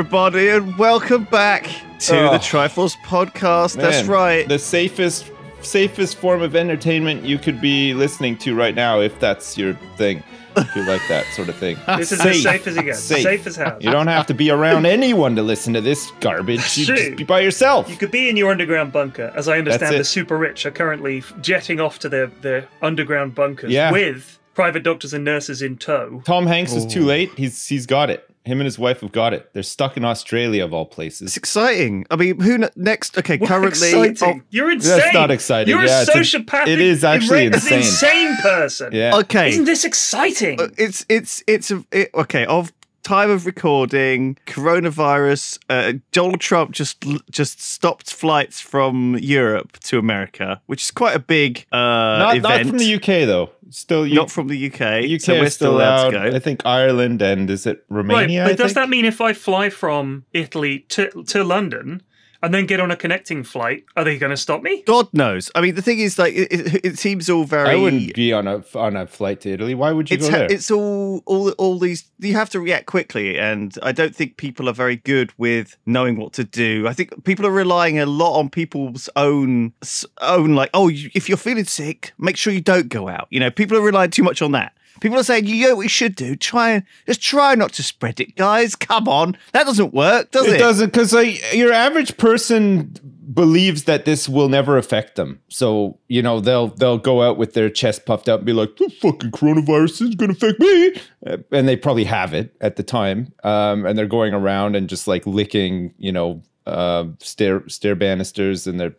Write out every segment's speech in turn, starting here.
everybody, and welcome back to the Triforce podcast. Man, that's right. The safest form of entertainment you could be listening to right now, if that's your thing. If you like that sort of thing. This is as safe as it gets. Safe as hell. You don't have to be around anyone to listen to this garbage. You just be by yourself. You could be in your underground bunker. As I understand, the super rich are currently jetting off to their underground bunkers with private doctors and nurses in tow. Tom Hanks is too late. He's got it. Him and his wife have got it. They're stuck in Australia, of all places. It's exciting. I mean, next? Okay, currently... Exciting. You're insane. That's not exciting. You're a sociopathic... It is actually insane. Insane person. Yeah. Okay. Isn't this exciting? Okay, of time of recording, coronavirus, Donald Trump just stopped flights from Europe to America, which is quite a big event. Not from the UK, though. Still, not from the UK. UK so we're is still allowed to go. I think Ireland and is it Romania? Right, but does that mean if I fly from Italy to London and then get on a connecting flight, are they going to stop me? God knows. I mean, the thing is, like, it seems all very... I wouldn't be on a flight to Italy. Why would you go there? It's all these... You have to react quickly, and I don't think people are very good with knowing what to do. I think people are relying a lot on people's own like, if you're feeling sick, make sure you don't go out. You know, people are relying too much on that. People are saying, you know what we should do? Try not to spread it, guys. Come on. That doesn't work, does it? It doesn't, because your average person believes that this will never affect them. So, you know, they'll go out with their chest puffed out and be like, the fucking coronavirus is going to affect me. And they probably have it at the time. And they're going around and just like licking, you know, stair banisters, and they're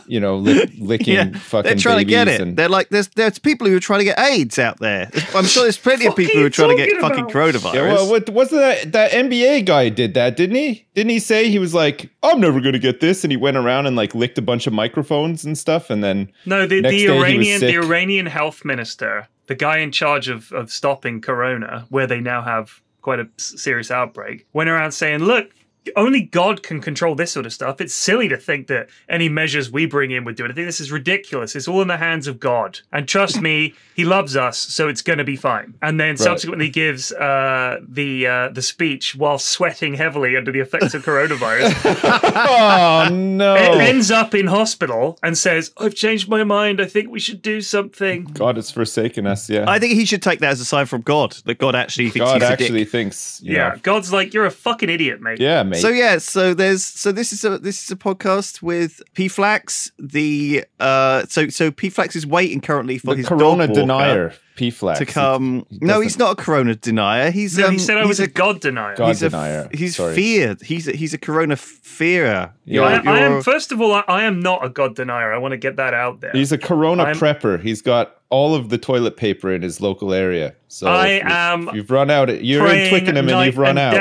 licking fucking they're trying to get it. And they're like there's people who are trying to get AIDS out there. I'm sure there's plenty of people who are trying to get fucking coronavirus. Yeah, well, wasn't that NBA guy did that, didn't he? Didn't he say he was like, I'm never gonna get this, and he went around and like licked a bunch of microphones and stuff, and then the Iranian health minister, the guy in charge of stopping corona, where they now have quite a serious outbreak, went around saying, look, only God can control this sort of stuff. It's silly to think that any measures we bring in would do it. I think this is ridiculous. It's all in the hands of God. And trust me, he loves us, so it's going to be fine. And then subsequently gives the speech while sweating heavily under the effects of coronavirus. Oh, no. Ends up in hospital and says, I've changed my mind. I think we should do something. God has forsaken us, yeah. I think he should take that as a sign from God, that God actually thinks he's a dick. Thinks, yeah, God's like, you're a fucking idiot, mate. Yeah, mate. So this is a podcast with P-Flax. So P-Flax is waiting currently for his corona dog denier P-Flax to come. No, he's not a corona denier. He said I was a God denier. He's feared. He's a corona fearer. I am. First of all, I am not a God denier. I want to get that out there. He's a corona prepper. He's got all of the toilet paper in his local area. So you've run out. You're in Twickenham and you've run out.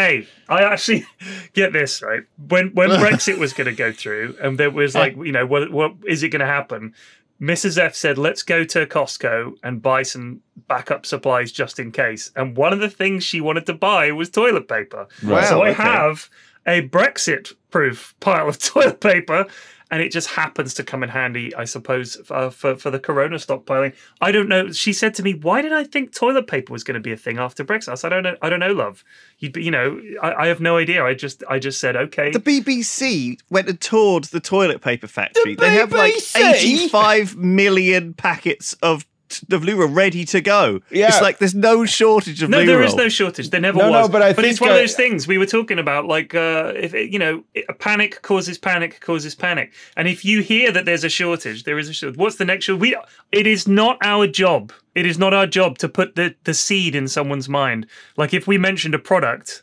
I actually get this right. When Brexit was going to go through, and there was like, you know, what is it going to happen? Mrs. F said, let's go to Costco and buy some backup supplies just in case. And one of the things she wanted to buy was toilet paper. Wow, so I have a Brexit-proof pile of toilet paper, and it just happens to come in handy, I suppose, for the corona stockpiling. I don't know. She said to me, why did I think toilet paper was going to be a thing after Brexit? I said, I don't know, love. I have no idea. I just said, okay. The BBC went and toured the toilet paper factory. They have like 85 million packets of Lura ready to go. Yeah. It's like there's no shortage of Lura. No, there is no shortage. There never was. No, but think it's one of those things we were talking about, like if a panic causes panic causes panic. And if you hear that there's a shortage, there is a shortage. What's the next shortage? It is not our job. It is not our job to put the seed in someone's mind. Like if we mentioned a product,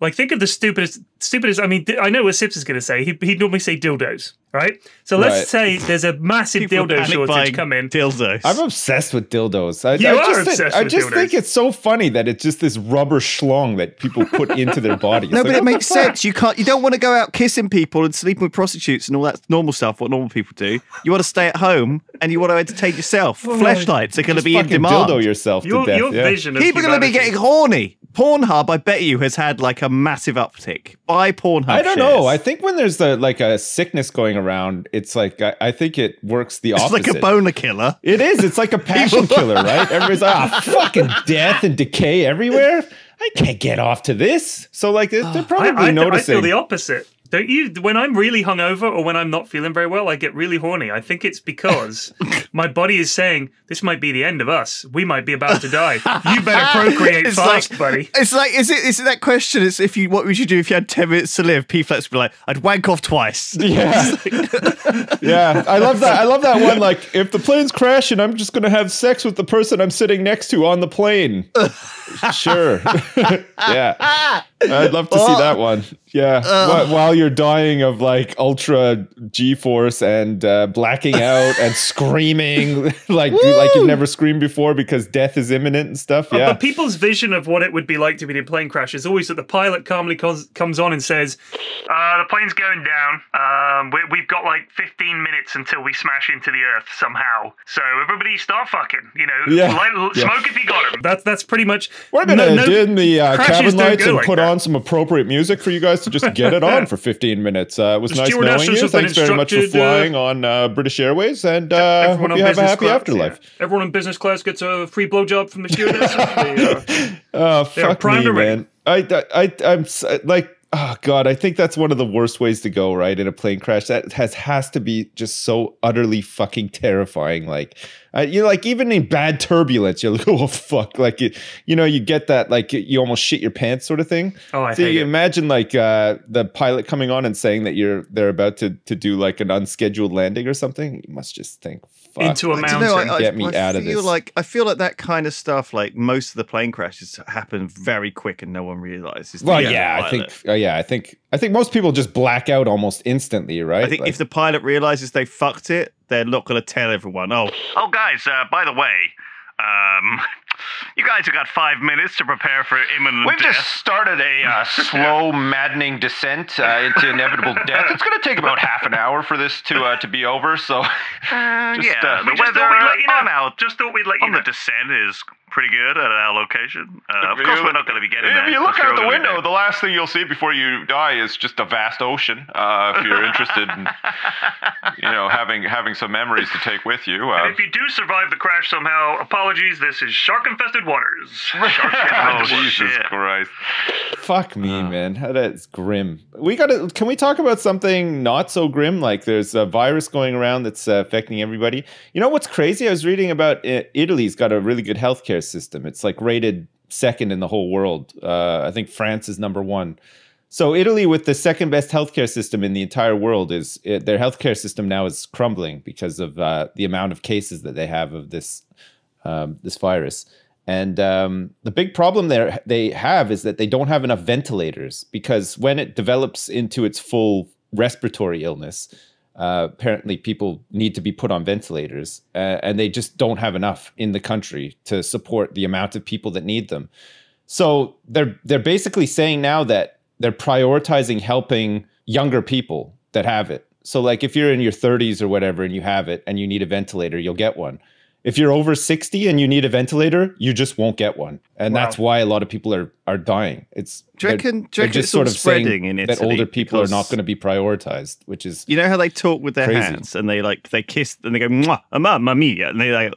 like think of the stupidest. I mean, I know what Sips is going to say. He'd normally say dildos, right? So let's say there's a massive dildo shortage coming. Dildos. I'm obsessed with dildos. I just think it's so funny that it's just this rubber schlong that people put into their bodies. No, but it makes sense. You don't want to go out kissing people and sleeping with prostitutes and all that normal stuff. What normal people do. You want to stay at home and you want to entertain yourself. Fleshlights are going to be in demand. Dildo yourself to death. Your vision of people are going to be getting horny. Pornhub, I bet you, has had like a massive uptick. Buy Pornhub. I don't know. I think when there's like a sickness going around, it's like I think it works the opposite. It's like a boner killer. It is. It's like a passion killer, right? Everybody's like, fucking death and decay everywhere. I can't get off to this. So like they're probably noticing. I feel the opposite. Don't you? When I'm really hungover or when I'm not feeling very well, I get really horny. I think it's because my body is saying, this might be the end of us. We might be about to die. You better procreate fast, buddy. It's like, is it that question? It's what would you do if you had 10 minutes to live? P-Flex would be like, I'd wank off twice. Yeah. Yeah. I love that. I love that one. Like, if the plane's crashing, I'm just going to have sex with the person I'm sitting next to on the plane. Sure. Yeah. I'd love to see that one. Yeah. While you're dying of like ultra G-force and blacking out and screaming like you've never screamed before because death is imminent and stuff. Yeah. But people's vision of what it would be like to be in a plane crash is always that the pilot calmly comes on and says, the plane's going down. We've got like 15 minutes until we smash into the earth somehow. So everybody start fucking, smoke if you got him. That's pretty much. We're going to dim the cabin lights and put on some appropriate music for you guys to just get it on for 15 minutes. It was nice knowing you. Thanks very much for flying on British Airways, and hope you have a happy afterlife. Yeah. Everyone in business class gets a free blowjob from the stewardess. Fuck me, man. I'm like, oh God, I think that's one of the worst ways to go, right? In a plane crash, that has to be just so utterly fucking terrifying. Like, like even in bad turbulence, you're like, oh fuck, like you get that, like you almost shit your pants sort of thing. Oh, I hate it. Imagine like the pilot coming on and saying that they're about to do like an unscheduled landing or something. You must just think, fuck, into a mountain. Get me out of this. I feel like that kind of stuff, like most of the plane crashes happen very quick and no one realizes. Well, yeah, I think most people just black out almost instantly, right? I think if the pilot realizes they fucked it, they're not going to tell everyone. Oh, guys, by the way, you guys have got 5 minutes to prepare for imminent death. We've just started a slow, maddening descent into inevitable death. It's going to take about half an hour for this to be over. So, the weather Just thought we'd let you know. The descent is pretty good at our location. Of course, we're not going to be getting there. If you look out the window, the last thing you'll see before you die is just a vast ocean. If you're interested in, having some memories to take with you. And if you do survive the crash somehow, apologies. This is shark-infested waters. Jesus Christ! Fuck me, man. That's grim. Can we talk about something not so grim? Like there's a virus going around that's affecting everybody. You know what's crazy? I was reading about Italy's got a really good healthcare system. It's like rated second in the whole world. I think France is number one. So Italy, with the second best healthcare system in the entire world, their healthcare system now is crumbling because of the amount of cases that they have of this virus. And the big problem they have is that they don't have enough ventilators, because when it develops into its full respiratory illness, apparently people need to be put on ventilators, and they just don't have enough in the country to support the amount of people that need them. So they're basically saying now that they're prioritizing helping younger people that have it. So like if you're in your 30s or whatever and you have it and you need a ventilator, you'll get one. If you're over 60 and you need a ventilator, you just won't get one. And that's why a lot of people are dying. Do you reckon it's sort of spreading in Italy? That older people are not going to be prioritized, which is you know how they talk with their hands and they kiss and they go mwah, mamma mia, and they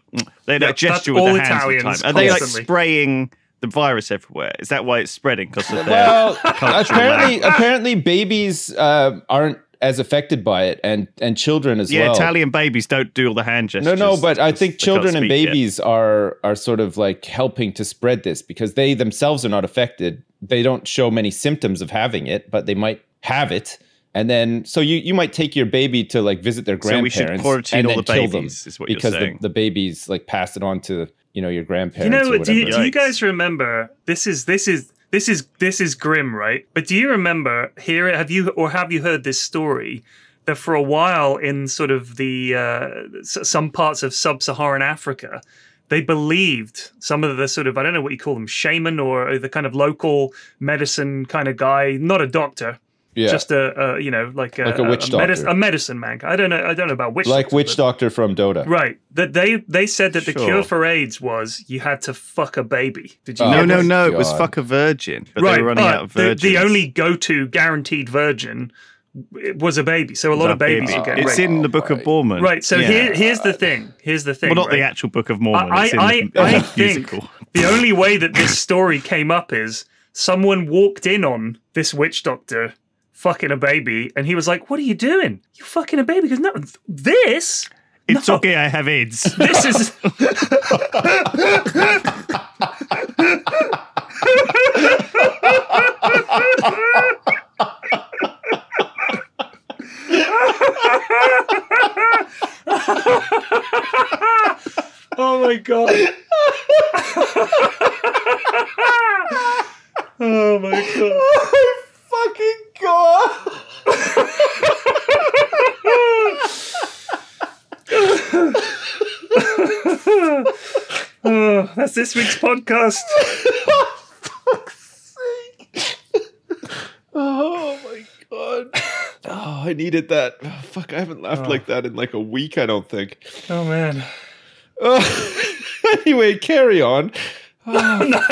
gesture with their hands all the time. Are they like spraying the virus everywhere? Is that why it's spreading? Because of their apparently babies aren't as affected by it, and children as well. Yeah, Italian babies don't do all the hand gestures. No, but I think children and babies are sort of like helping to spread this, because they themselves are not affected. They don't show many symptoms of having it, but they might have it. And then, so you might take your baby to like visit their grandparents, so we should quarantine all the babies, kill them, is what because you're saying. the babies like pass it on to your grandparents. Do you guys remember? This is grim, right? But do you remember have you heard this story that for a while in sort of the some parts of sub-Saharan Africa, they believed some of the sort of, I don't know what you call them, shaman or the kind of local medicine kind of guy, not a doctor. just a like a witch doctor, a medicine man. I don't know about witch like doctor, witch doctor from Dota, right? That they said that the Sure. cure for AIDS was you had to fuck a baby. Did you know? No, Oh, it was God. fuck a virgin. But Right, they were running but out of virgins. the only go-to guaranteed virgin was a baby. So a lot of babies were getting It's raped. in the Book of Mormon. Right. So here's the thing. Well, not right? the actual Book of Mormon. I it's in the think musical. the only way that this story came up is someone walked in on this witch doctor fucking a baby, and he was like, "What are you doing? You fucking a baby?" Because no, this. It's no, okay, I have AIDS. This is. Oh my god. Oh my god. Oh fucking god. Oh, that's this week's podcast. Oh my god. Oh, I needed that. Oh, fuck, I haven't laughed like that in like a week, I don't think. Oh man. Anyway, carry on. Oh,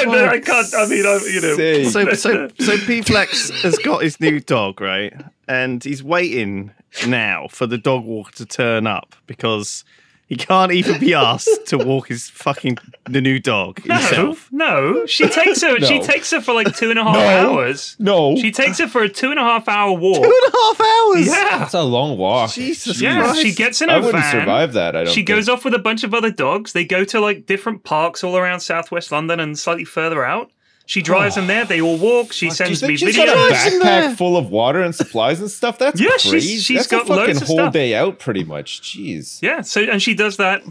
No, I can't. I mean, sake. So P-Flex has got his new dog, right? And he's waiting now for the dog walker to turn up because he can't even be asked to walk the new dog himself. No, she takes her. No. She takes her for like 2.5 No. hours. No. She takes her for a 2.5 hour walk. 2.5 hours? Yeah, That's a long walk. Jesus yeah. Christ. She gets in I a wouldn't van. survive that, I don't She think. goes off with a bunch of other dogs. They go to like different parks all around southwest London and slightly further out. She drives them there. They all walk. She Do you sends me think she's got a videos. backpack full of water and supplies and stuff? That's Yeah, she's- crazy. she's That's got a fucking loads of whole stuff. day out, pretty much. Jeez. Yeah, so and she does that,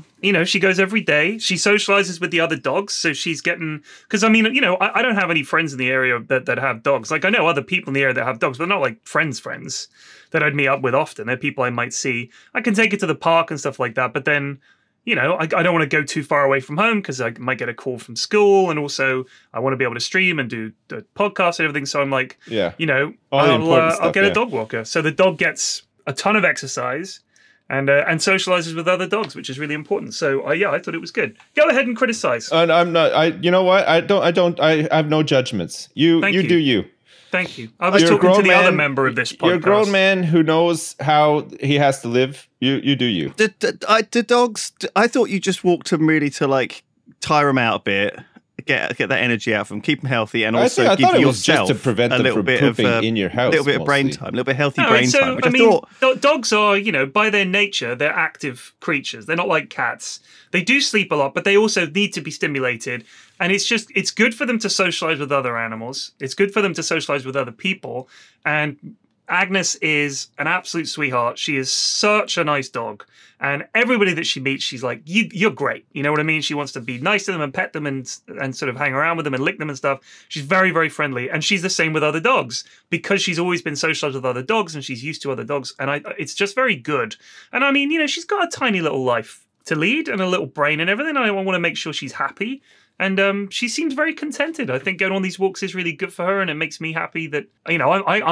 she goes every day. She socializes with the other dogs, so she's getting, because I mean, I don't have any friends in the area that have dogs. Like I know other people in the area that have dogs, but not like friends that I'd meet up with often. They're people I might see. I can take it to the park and stuff like that, but then, I don't want to go too far away from home because I might get a call from school, and also I want to be able to stream and do the podcast and everything. So I'm like, Yeah. I'll important stuff, get yeah. a dog walker. So the dog gets a ton of exercise and socializes with other dogs, which is really important. So I thought it was good. Go ahead and criticize. And I'm not. You know what? I have no judgments. You Thank you. do you. Thank you. I was You're a talking to grown the other man. member of this podcast. You're a grown man who knows how he has to live. You do you. The dogs, I thought you just walked them really to like tire them out a bit, get that energy out of them, keep them healthy, and also I give thought it was yourself just to prevent a them little from bit of pooping in your house, a little bit of brain mostly. time, a little bit of healthy No, brain so, time, which I mean, thought. dogs are, by their nature, they're active creatures. They're not like cats. They do sleep a lot, but they also need to be stimulated. And it's good for them to socialize with other animals. It's good for them to socialize with other people. And Agnes is an absolute sweetheart. She is such a nice dog. And everybody that she meets, she's like, you're great. You know what I mean? She wants to be nice to them and pet them and sort of hang around with them and lick them and stuff. She's very, very friendly. And she's the same with other dogs because she's always been socialized with other dogs and she's used to other dogs. And it's just very good. And I mean, she's got a tiny little life to lead and a little brain and everything. I want to make sure she's happy. And she seems very contented. I think going on these walks is really good for her, and it makes me happy that, I'm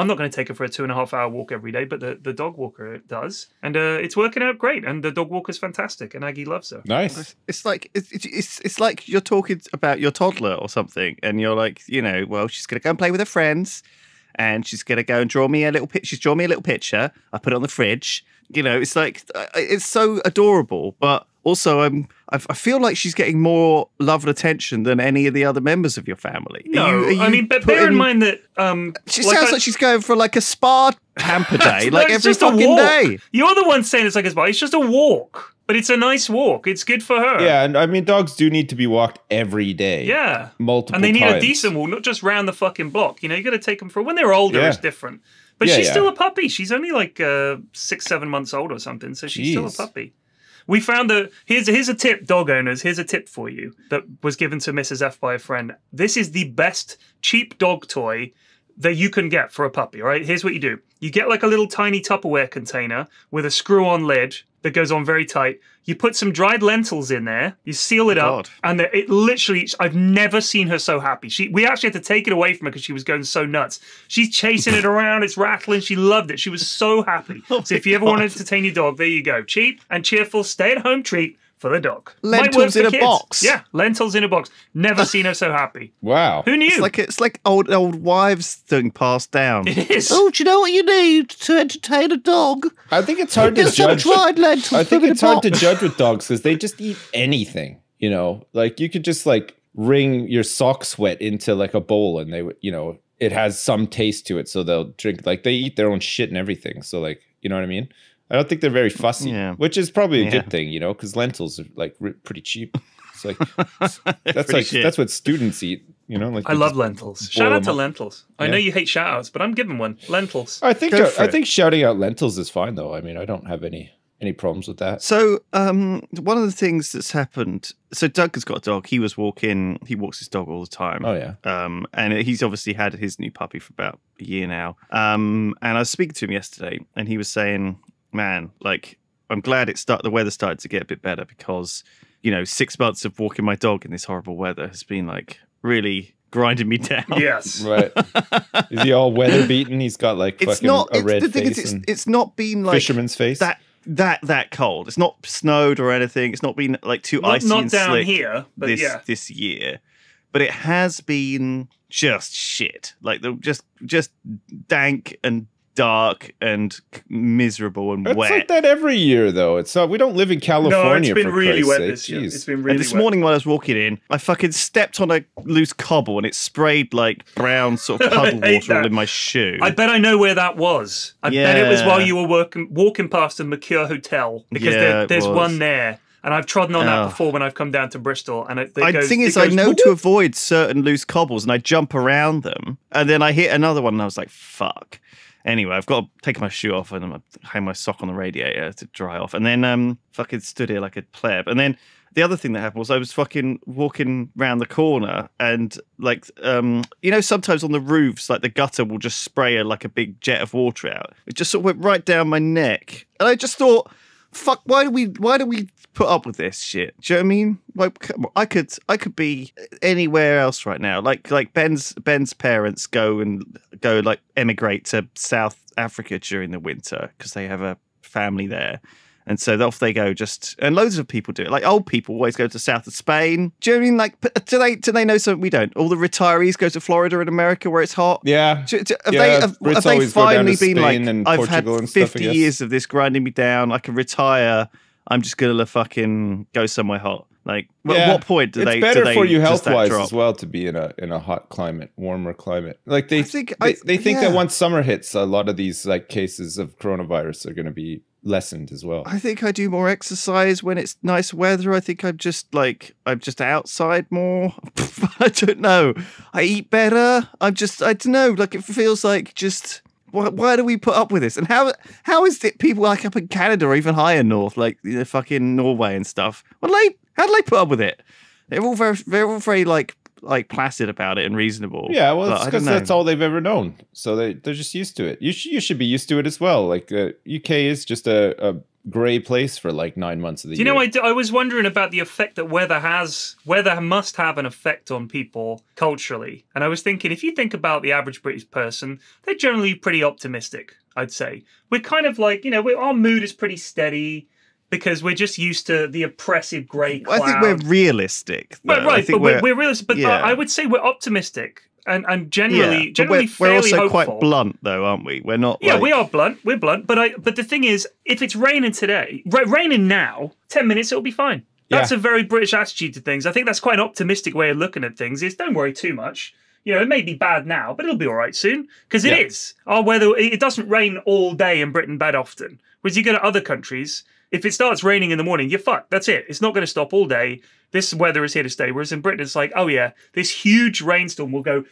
not going to take her for a 2.5 hour walk every day, but the dog walker does. And it's working out great, and the dog walker's fantastic, and Aggie loves her. Nice. It's like it's like you're talking about your toddler or something, and you're like, well, she's gonna go and play with her friends, and she's gonna go and draw me a little picture. She's drawn me a little picture. I put it on the fridge. It's like it's so adorable, but also I feel like she's getting more love and attention than any of the other members of your family. No, I mean, but bear in mind that she sounds like she's going for like a spa hamper day, No, like it's every just a fucking walk. day. You're the one saying it's like a spa. It's just a walk, but it's a nice walk. It's good for her. Yeah, and I mean, dogs do need to be walked every day. Yeah. Multiple And they need a times. decent walk, not just round the fucking block. You got to take them for when they're older. Yeah. It's different. But Yeah, she's yeah. still a puppy. She's only like 6-7 months old or something, so she's still a Jeez. puppy. We found that here's a tip, dog owners. Here's a tip for you that was given to Mrs. F by a friend. This is the best cheap dog toy that you can get for a puppy, all right? Here's what you do. You get like a little tiny Tupperware container with a screw-on lid that goes on very tight. You put some dried lentils in there, you seal it up, and it literally, I've never seen her so happy. We actually had to take it away from her because she was going so nuts. She's chasing it around, it's rattling, she loved it. She was so happy. So if you ever want to entertain your dog, there you go. Cheap and cheerful, stay-at-home treat for the dog. Lentils in a box. Yeah, lentils in a box. Never seen her so happy. Wow. Who knew? It's like old wives thing passed down. It is. Oh, do you know what you need to entertain a dog? I think it's hard to judge. Dried lentils. I think it's hard to judge with dogs because they just eat anything. You know, like you could just like wring your sock sweat into like a bowl, and they would, you know, it has some taste to it, so they'll drink. Like they eat their own shit and everything. So like, you know what I mean? I don't think they're very fussy, which is probably a good thing, you know, because lentils are like pretty cheap. It's like that's what students eat, you know. Like I love lentils. Shout out to lentils. I know you hate shout outs, but I'm giving one. Lentils. I think shouting out lentils is fine though. I mean, I don't have any problems with that. So one of the things that's happened. So Doug has got a dog. He walks his dog all the time. Oh yeah. And he's obviously had his new puppy for about a year now. And I was speaking to him yesterday, and he was saying, man, like, I'm glad the weather started to get a bit better because, you know, 6 months of walking my dog in this horrible weather has been like really grinding me down. Yes. Right. Is he all weather beaten? He's got like a red face. It's not been like fisherman's face. That cold. It's not snowed or anything. It's not been like too icy and down slick here, but this year. But it has been just shit. Like just dank and dark and miserable and wet. It's like that every year, though. It's we don't live in California. No, it's been really wet this year. It's been really wet. This morning while I was walking in, I fucking stepped on a loose cobble and it sprayed like brown sort of puddle water all in my shoe. I bet I know where that was. I bet it was while you were walking past the Mercure Hotel because there's one there. And I've trodden on that before when I've come down to Bristol. And the thing is, I know to avoid certain loose cobbles and I jump around them. And then I hit another one and I was like, fuck. Anyway, I've got to take my shoe off and hang my sock on the radiator to dry off. And then fucking stood here like a pleb. And then the other thing that happened was I was fucking walking around the corner and like, you know, sometimes on the roofs, like the gutter will just spray like a big jet of water out. It just sort of went right down my neck. And I just thought, fuck, why do we put up with this shit? Do you know what I mean? Like, I could be anywhere else right now. Like Ben's parents go like emigrate to South Africa during the winter because they have a family there. And so off they go and loads of people do it. Like old people always go to south of Spain. Do you know what I mean? Like, do they know something we don't? All the retirees go to Florida and America where it's hot. Yeah. Have they finally been like, I've Portugal had 50 years of this grinding me down. I can retire. I'm just going to fucking go somewhere hot. Like, at what point do they? It's better for you health-wise as well to be in a hot climate, warmer climate. Like they think that once summer hits, a lot of these like cases of coronavirus are going to be lessened as well. I think I do more exercise when it's nice weather. I think I'm just outside more. I don't know. I eat better. I don't know. Like it feels like just. Why do we put up with this? And how is it people like up in Canada or even higher north, like fucking Norway and stuff? How do they put up with it? They're all very like placid about it and reasonable. Yeah, well, it's because that's all they've ever known. So they're just used to it. You should be used to it as well. Like UK is just a grey place for like 9 months of the year. You know, I was wondering about the effect that weather must have an effect on people culturally. And I was thinking, if you think about the average British person, they're generally pretty optimistic, I'd say. We're kind of like, you know, our mood is pretty steady because we're just used to the oppressive grey cloud. I think we're realistic. Right, but we're realistic. But I would say we're optimistic. And generally fairly we're also hopeful. Quite blunt, though, aren't we? We're not. Yeah, we are blunt. We're blunt. But the thing is, if it's raining today, raining now, 10 minutes, it'll be fine. That's a very British attitude to things. I think that's quite an optimistic way of looking at things. Is don't worry too much. You know, it may be bad now, but it'll be all right soon because it is. Our weather. It doesn't rain all day in Britain that often. Whereas you go to other countries, if it starts raining in the morning, you're fucked. That's it. It's not going to stop all day. This weather is here to stay. Whereas in Britain, it's like, oh yeah, this huge rainstorm will go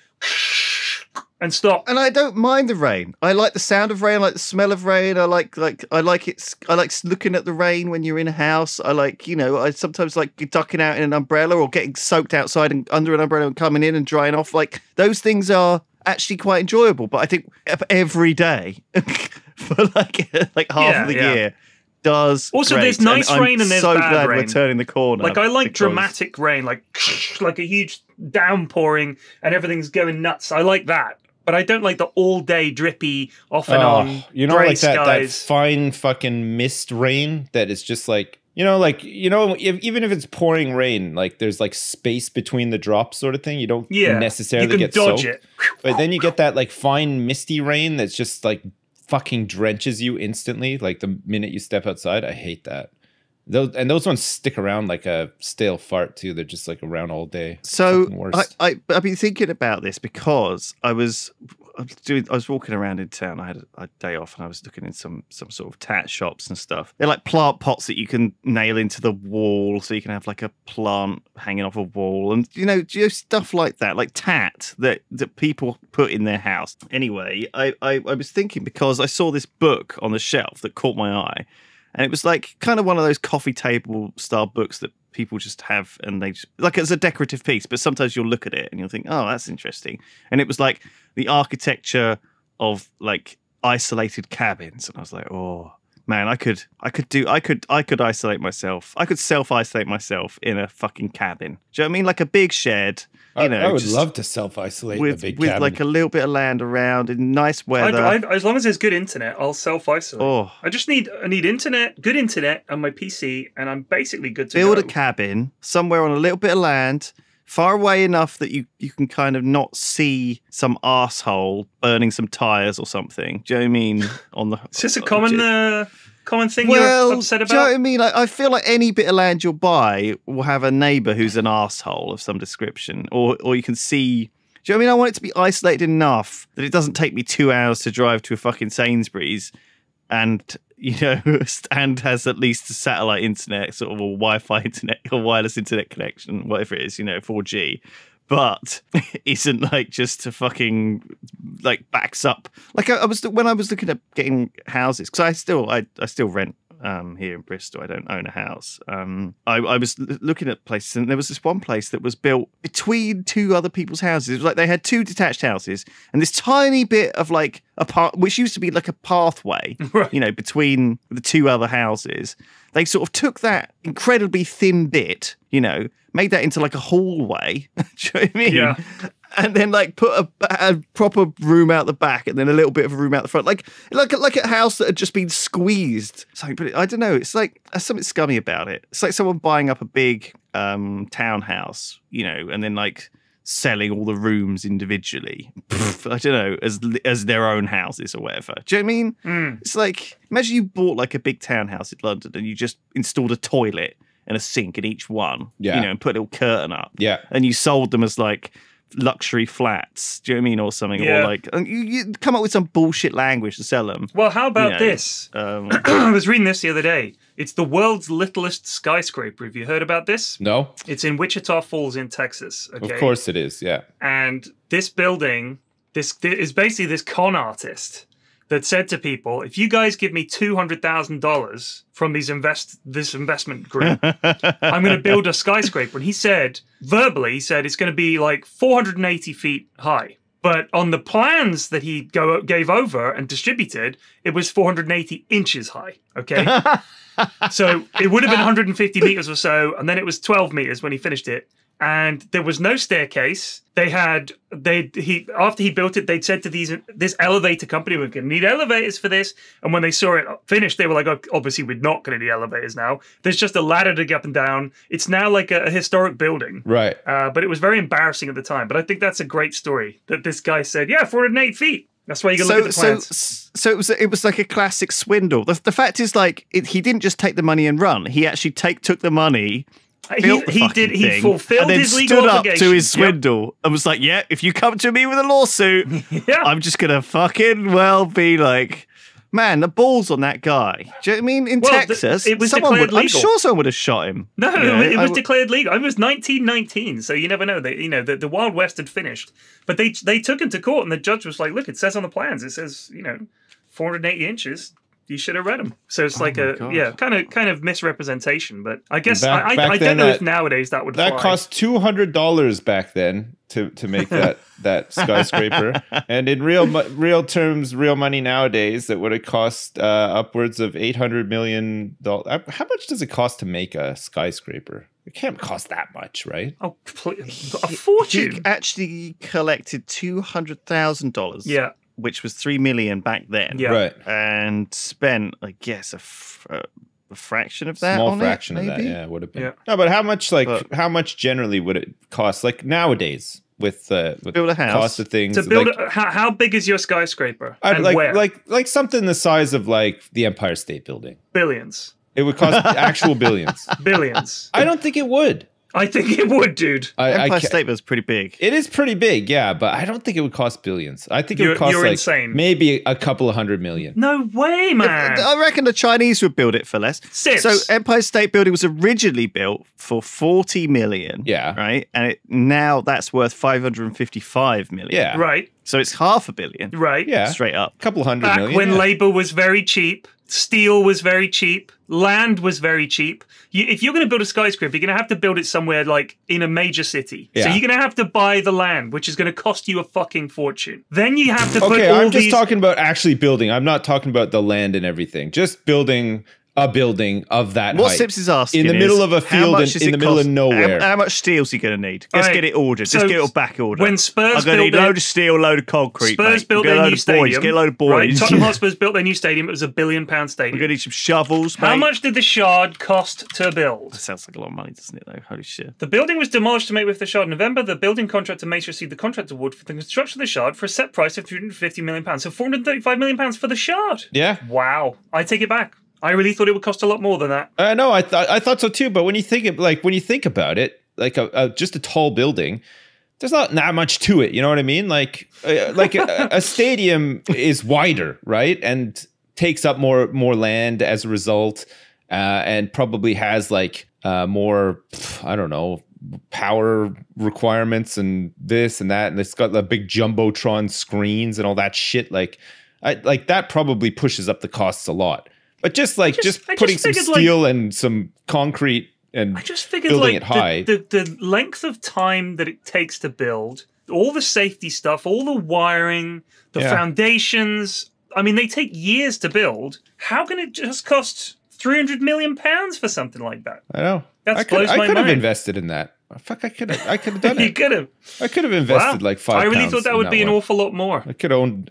and stop. And I don't mind the rain. I like the sound of rain. I like the smell of rain. I like looking at the rain when you're in a house. I like, you know, I sometimes like ducking out in an umbrella or getting soaked outside and under an umbrella and coming in and drying off. Like those things are actually quite enjoyable. But I think every day for like half of the year does also great. There's nice and rain and there's so bad glad rain. we're turning the corner. Like I like dramatic rain, like a huge downpouring and everything's going nuts. I like that. But I don't like the all-day drippy, off and on, you know, gray like that skies. fine fucking mist rain that is just like, even if it's pouring rain, like there's like space between the drops sort of thing. You don't necessarily get dodge soaked. it. But then you get that like fine misty rain that's just like fucking drenches you instantly, like the minute you step outside. I hate that. Those ones stick around like a stale fart too. They're just like around all day. So I've been thinking about this because I was walking around in town. I had a day off and I was looking in some sort of tat shops and stuff. They're like plant pots that you can nail into the wall, so you can have like a plant hanging off a wall, and stuff like that, like tat that people put in their house. Anyway, I was thinking because I saw this book on the shelf that caught my eye. And it was like kind of one of those coffee table style books that people just have, and they just like it's a decorative piece, but sometimes you'll look at it and you'll think, oh, that's interesting. And it was like the architecture of like isolated cabins, and I was like, oh man, I could isolate myself. I could self-isolate myself in a fucking cabin. Do you know what I mean? Like a big shed. I would love to self-isolate in a big cabin. With like a little bit of land around in nice weather. As long as there's good internet, I'll self-isolate. Oh. I need internet, good internet on my PC, and I'm basically good to Build go. a cabin somewhere on a little bit of land, far away enough that you can kind of not see some arsehole burning some tires or something. Do you know what I mean? Is this a common thing you're upset about? Do you know what I mean? Like, I feel like any bit of land you'll buy will have a neighbour who's an arsehole of some description, or you can see. Do you know what I mean? I want it to be isolated enough that it doesn't take me 2 hours to drive to a fucking Sainsbury's, and and has at least a satellite internet, sort of a Wi-Fi internet or wireless internet connection, whatever it is, 4G. But isn't like just a fucking like backs up. Like when I was looking at getting houses, because I still rent here in Bristol. I don't own a house. I was looking at places, and there was this one place that was built between two other people's houses. It was like they had two detached houses and this tiny bit of like a part, which used to be like a pathway, right, between the two other houses. They sort of took that incredibly thin bit, made that into like a hallway. Do you know what I mean? Yeah. And then like put a proper room out the back, and then a little bit of a room out the front, like a house that had just been squeezed. But I don't know. It's like there's something scummy about it. It's like someone buying up a big townhouse, and then like selling all the rooms individually. I don't know, as their own houses or whatever. Do you know what I mean? Mm. It's like, imagine you bought like a big townhouse in London and you just installed a toilet and a sink in each one, and put a little curtain up. Yeah. And you sold them as like luxury flats. Do you know what I mean? Or something. Yeah. Or like, you come up with some bullshit language to sell them. Well, how about this? I was reading this the other day. It's the world's littlest skyscraper. Have you heard about this? No. It's in Wichita Falls in Texas. Okay? Of course it is, yeah. And this building, this is basically this con artist that said to people, if you guys give me $200,000 from this investment group, I'm going to build a skyscraper. And he said, verbally, it's going to be like 480 feet high. But on the plans that he gave over and distributed, it was 480 inches high, okay? So it would have been 150 meters or so, and then it was 12 meters when he finished it. And there was no staircase. After he built it, they'd said to this elevator company, we're going to need elevators for this. And when they saw it finished, they were like, oh, obviously we're not going to need elevators now. There's just a ladder to get up and down. It's now like a historic building. Right. But it was very embarrassing at the time. But I think that's a great story that this guy said, 408 feet. That's why you got to look at the plans. So it was like a classic swindle. The fact is, like, he didn't just take the money and run. He actually took the money. He fulfilled his legal obligation. Stood up to his swindle and was like, yeah, if you come to me with a lawsuit, I'm just going to fucking be like, man, the balls on that guy. Do you know what I mean? In Texas, it was declared legal. I'm sure someone would have shot him. No, it was declared legal. It was 1919, so you never know. The Wild West had finished. But they took him to court, and the judge was like, look, it says on the plans, it says, 480 inches. You should have read them. So it's like my God. kind of misrepresentation. But I guess Back I then, don't know if nowadays that would that fly. cost $200 back then to make that skyscraper, and in real terms, real money nowadays, that would have cost upwards of $800 million. How much does it cost to make a skyscraper? It can't cost that much, right? Oh, a fortune. He actually collected $200,000. Yeah. Which was $3 million back then. Yeah. Right. And spent, I guess, a fraction of that. Small on fraction it, of that, maybe? yeah, would have been. Yeah. No, but how much generally would it cost? Like nowadays, with build a house. cost of things. To build like, how big is your skyscraper? And where? like something the size of like the Empire State Building. Billions. It would cost actual billions. Billions. I don't think it would. I think it would, dude. Empire State was pretty big. It is pretty big, yeah, but I don't think it would cost billions. I think it would cost you're like insane. maybe a couple of $100 million. No way, man. I reckon the Chinese would build it for less. Sips. So Empire State Building was originally built for $40 million. Yeah. Right? And now that's worth $555 million. Yeah. Right. So it's $500 million. Right. Yeah. Straight up. A couple hundred Back million. when yeah. labor was very cheap, steel was very cheap, land was very cheap. If you're going to build a skyscraper, you're going to have to build it somewhere like in a major city. So Yeah. you're going to have to buy the land, which is going to cost you a fucking fortune. Then you have to put Okay, all I'm just these... talking about actually building. I'm not talking about the land and everything. Just building a building of that What height. Sips is asking in the is, middle of a how field much does in it the middle of cost? nowhere. How much steel's he going to need? Let's Alright, get it ordered. so Let's get it all back ordered. when Spurs I'm going to need built a their- load of steel, a load of concrete. Spurs mate. built Get a their load new of stadium. boys. Get a load of boys. Right, Tottenham Hotspur's built their new stadium. It was £1 billion We're stadium. going to need some shovels, mate. How much did the Shard cost to build? That sounds like a lot of money, doesn't it, though? Holy shit. The building was demolished to make with the Shard in November. The building contractor may receive the contract award for the construction of the Shard for a set price of £350 million. So £435 million for the Shard. Yeah. Wow. I take it back. I really thought it would cost a lot more than that. No, I thought so too. But when you think about it, like just a tall building, there's not that much to it. You know what I mean? Like a stadium is wider, right, and takes up more land as a result, and probably has like more, I don't know, power requirements and this and that, and it's got the big jumbotron screens and all that shit. Like that probably pushes up the costs a lot. But just putting some steel and some concrete and I just figured building like it high. the length of time that it takes to build, all the safety stuff, all the wiring, the foundations. I mean, they take years to build. How can it just cost £300 million for something like that? I know. That blows blows my I could have mind. invested in that. Fuck, I could have done You it. could have. I could have invested like £5. I really thought that would be an one. awful lot more. I could have owned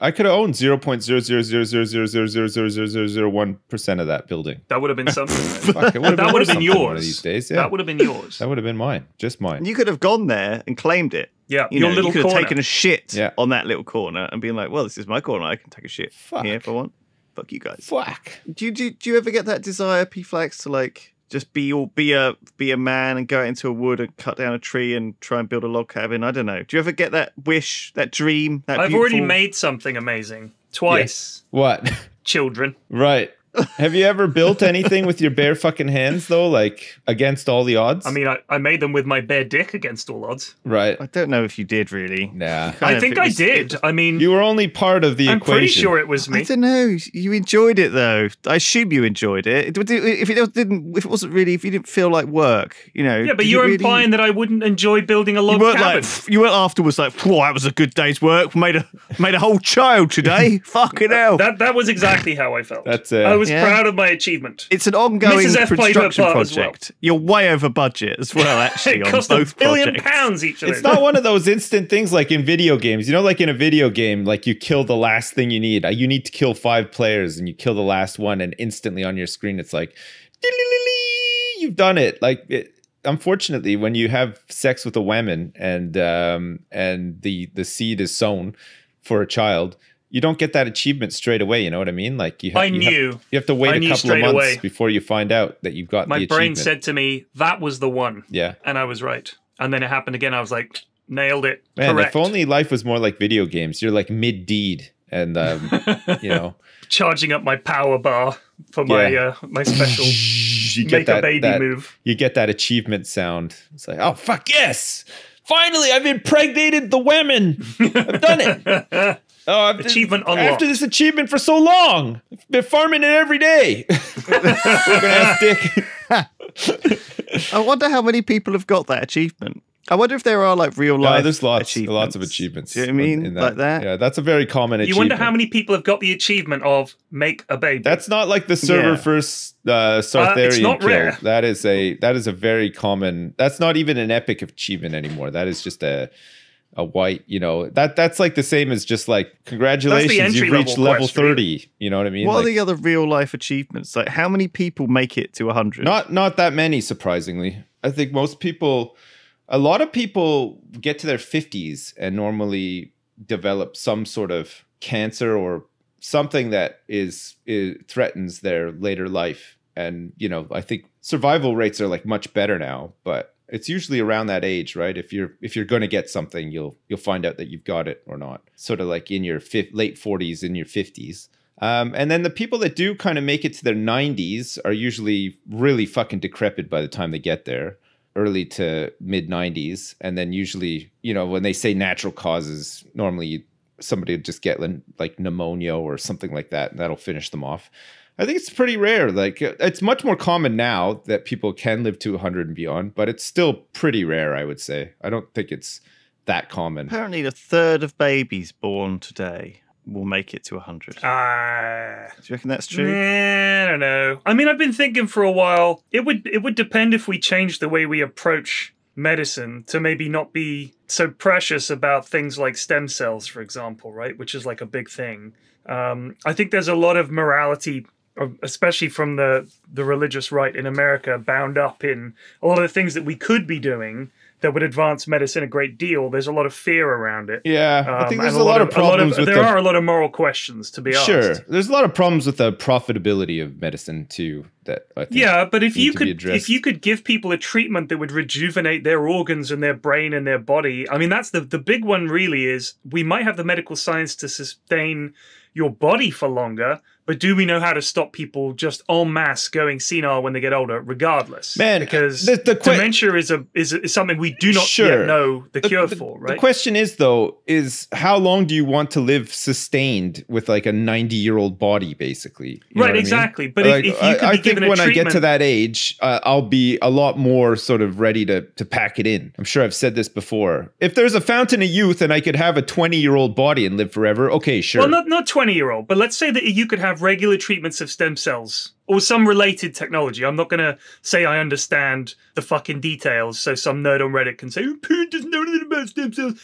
0.00000000001% of that building. That would have been something. Fuck, it would have That been would worth have been something one of yours. these days. Yeah. That would have been yours. That would have been mine. Just mine. And you could have gone there and claimed it. Yeah, You your know, little you could have corner. taken a shit Yeah. on that little corner and been like, well, this is my corner. I can take a shit Fuck. here if I want. Fuck you guys. Fuck. Do you ever get that desire, P-Flax, to like just be a man and go out into a wood and cut down a tree and try and build a log cabin? I don't know. Do you ever get that wish, that dream? That I've already beautiful- made something amazing. Twice. What? Children. Right. Have you ever built anything with your bare fucking hands though, like against all the odds? I mean, I made them with my bare dick against all odds. right. I don't know if you did really. Nah. Kind I of, think it I was- did. I mean, You were only part of the I'm equation. pretty sure it was I me. don't know. You enjoyed it though. I assume you enjoyed it. If it didn't feel like work, you know. Yeah, but did you're you really- implying that I wouldn't enjoy building a You log weren't cabin. like you weren't afterwards like, whoa, that was a good day's work. Made a whole child today. Fucking hell. That was exactly how I felt. That's I was Yeah. proud of my achievement. It's an ongoing Mrs. F played her construction part as well. project. You're way over budget as well, actually, It on cost both £1 billion projects. each of It's those. not one of those instant things like in video games. You know, like in a video game, like you kill the last thing you need. You need to kill 5 players and you kill the last one, and instantly on your screen it's like, you've done it. Like, unfortunately, when you have sex with a woman and the seed is sown for a child, you don't get that achievement straight away. You know what I mean? Like you have to I wait a knew couple of straight months away. before you find out that you've got My the brain achievement. said to me, that was the one. Yeah. And I was right. And then it happened again. I was like, nailed it. Man, Correct. if only life was more like video games. You're like mid-deed and, you know. Charging up my power bar for my my special You make a baby move. You get that achievement sound. It's like, oh, fuck yes. Finally, I've impregnated the women. I've done it. Achievement unlocked. After this achievement for so long, I've been farming it every day. We're gonna ask Dick. I wonder how many people have got that achievement. I wonder if there are like real life. There's lots of achievements. Do you know what I mean? in that. Like that? Yeah, that's a very common achievement. You wonder how many people have got the achievement of make a baby. That's not like the server first Sartharian it's not kill. rare. That is a very common. That's not even an epic achievement anymore. That is just a white. That's like the same as just like congratulations, you've reached level 30. You know what I mean? What are the other real life achievements? Like how many people make it to 100? Not that many, surprisingly. I think a lot of people get to their 50s and normally develop some sort of cancer or something that threatens their later life. And, I think survival rates are like much better now, but it's usually around that age, right? If you're going to get something, you'll find out that you've got it or not. Sort of like in your late 40s, in your 50s. And then the people that do kind of make it to their 90s are usually really fucking decrepit by the time they get there. Early to mid 90s, and then usually, when they say natural causes, normally somebody would just get like pneumonia or something like that, and that'll finish them off. I think it's pretty rare. Like it's much more common now that people can live to 100 and beyond, but it's still pretty rare, I would say. I don't think it's that common. Apparently, a third of babies born today will make it to 100. Do you reckon that's true? I don't know. I mean, I've been thinking for a while. It would depend if we changed the way we approach medicine to maybe not be so precious about things like stem cells, for example, right? Which is like a big thing. I think there's a lot of morality, especially from the religious right in America, bound up in a lot of the things that we could be doing that would advance medicine a great deal. There's a lot of fear around it. Yeah, I think there's a lot of problems with there are a lot of moral questions to be asked. Sure, there's a lot of problems with the profitability of medicine too. That I think but if you could give people a treatment that would rejuvenate their organs and their brain and their body, I mean that's the big one. Really, is we might have the medical science to sustain your body for longer, but do we know how to stop people just en masse going senile when they get older, regardless? Man, because dementia is something we do not yet know the cure for, right? The question is, though, how long do you want to live sustained with like a 90-year-old body, basically? Right, exactly. But if you could be given a treatment... I get to that age, I'll be a lot more sort of ready to pack it in. I'm sure I've said this before. If there's a fountain of youth and I could have a 20-year-old body and live forever, okay, sure. Well, not 20-year-old, but let's say that you could have regular treatments of stem cells or some related technology. I'm not going to say I understand the fucking details, so some nerd on Reddit can say, oh, Poon doesn't know anything about stem cells.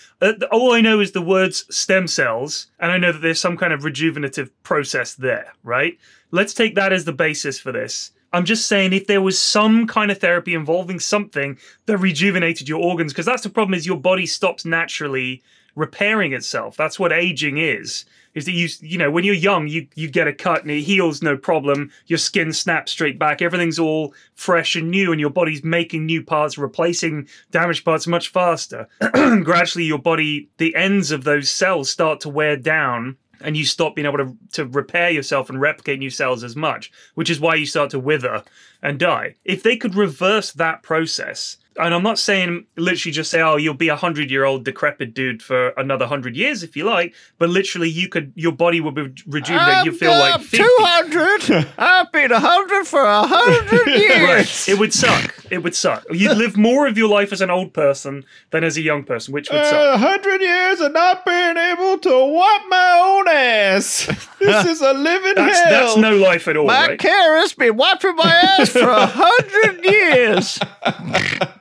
All I know is the words stem cells, and I know that there's some kind of rejuvenative process there, right? Let's take that as the basis for this. I'm just saying if there was some kind of therapy involving something that rejuvenated your organs, because that's the problem, is your body stops naturally repairing itself. That's what aging is that you know, when you're young, you get a cut and it heals no problem. Your skin snaps straight back. Everything's all fresh and new, and your body's making new parts, replacing damaged parts much faster. Gradually, your body, the ends of those cells start to wear down, and you stop being able to repair yourself and replicate new cells as much, which is why you start to wither and die. If they could reverse that process, and I'm not saying literally just say, oh, you'll be 100-year-old decrepit dude for another 100 years if you like, but literally your body will be rejuvenated. You feel like 50. 200. I've been 100 for 100 years. Right. It would suck. It would suck. You'd live more of your life as an old person than as a young person, which would suck. 100 years of not being able to wipe my own ass. This is a living hell. That's no life at all, my right? Kara's been wiping my ass for 100 years.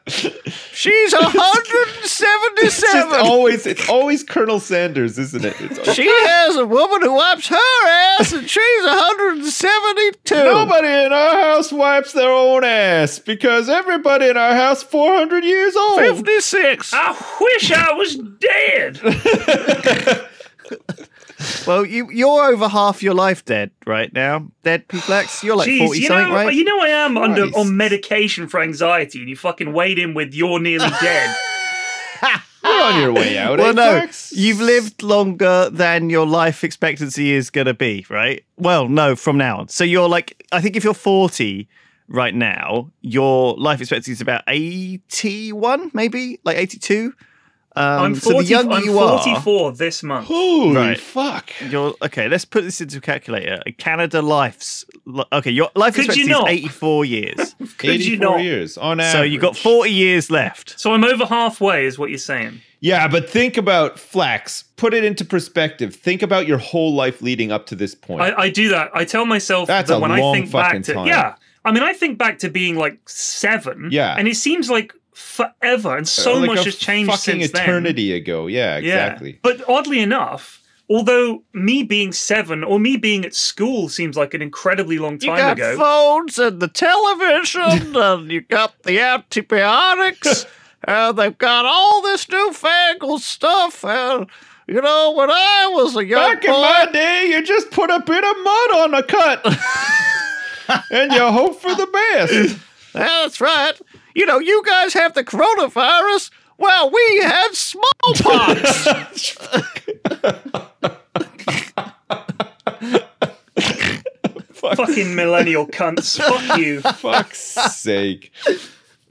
She's 177. It's always Colonel Sanders, isn't it? She has a woman who wipes her ass, and she's 172. Nobody in our house wipes their own ass because everybody in our house 400 years old. 56. I wish I was dead. Well, you're over half your life dead right now. Dead, P-Flex. You're like 40-something, right? You know I am on medication for anxiety, and you fucking weighed in with you're nearly dead. You're on your way out. Well, no, Flex? you've lived longer than your life expectancy is going to be, right? Well, no, from now on. So you're like, I think if you're 40 right now, your life expectancy is about 81, maybe, like 82. I'm 40, so the younger I'm you 44 this month. Holy Right. fuck. okay, let's put this into a calculator. Canada your life Could expectancy you not? is 84 years. Could you 84 not? years on average. So you got 40 years left. So I'm over halfway, is what you're saying. Yeah, but think about Flax. Put it into perspective. Think about your whole life leading up to this point. I do that. I tell myself That's that a when long I think back fucking to time. yeah. I mean, I think back to being like 7. Yeah. And it seems like forever, and so Like much a has changed fucking since then. eternity ago. Yeah, exactly. Yeah. But oddly enough, although me being 7 or me being at school seems like an incredibly long You time got ago. phones and the television, and you got the antibiotics, and they've got all this newfangled stuff. And you know, when I was a young Back in my day, you just put a bit of mud on a cut. And you hope for the best. That's right. You know, you guys have the coronavirus. Well, we had smallpox. Fucking millennial cunts. Fuck you. Fuck's sake.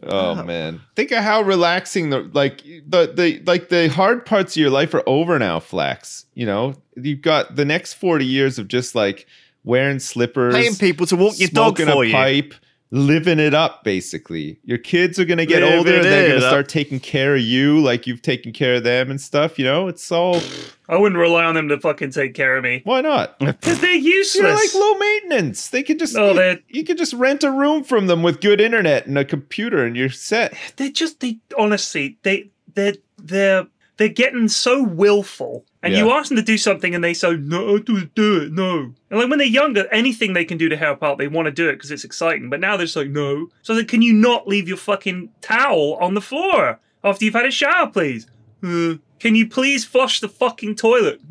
Oh man. Think of how relaxing the hard parts of your life are over now, Flax. You know, you've got the next 40 years of just like wearing slippers, Paying people to walk your dog smoking for a you. pipe, living it up basically. Your kids are going to get Living older and they're going it to up. start taking care of you like you've taken care of them and stuff, you know? It's all I wouldn't rely on them to fucking take care of me. why not? Because they're useless. You're like low maintenance. They could just No, you could just rent a room from them with good internet and a computer and you're set. Honestly, they're getting so willful. And you ask them to do something and they say, no, don't do it, no. And like when they're younger, anything they can do to help out, they want to do it because it's exciting. But now they're just like, no. So then can you not leave your fucking towel on the floor after you've had a shower, please? Can you please flush the fucking toilet?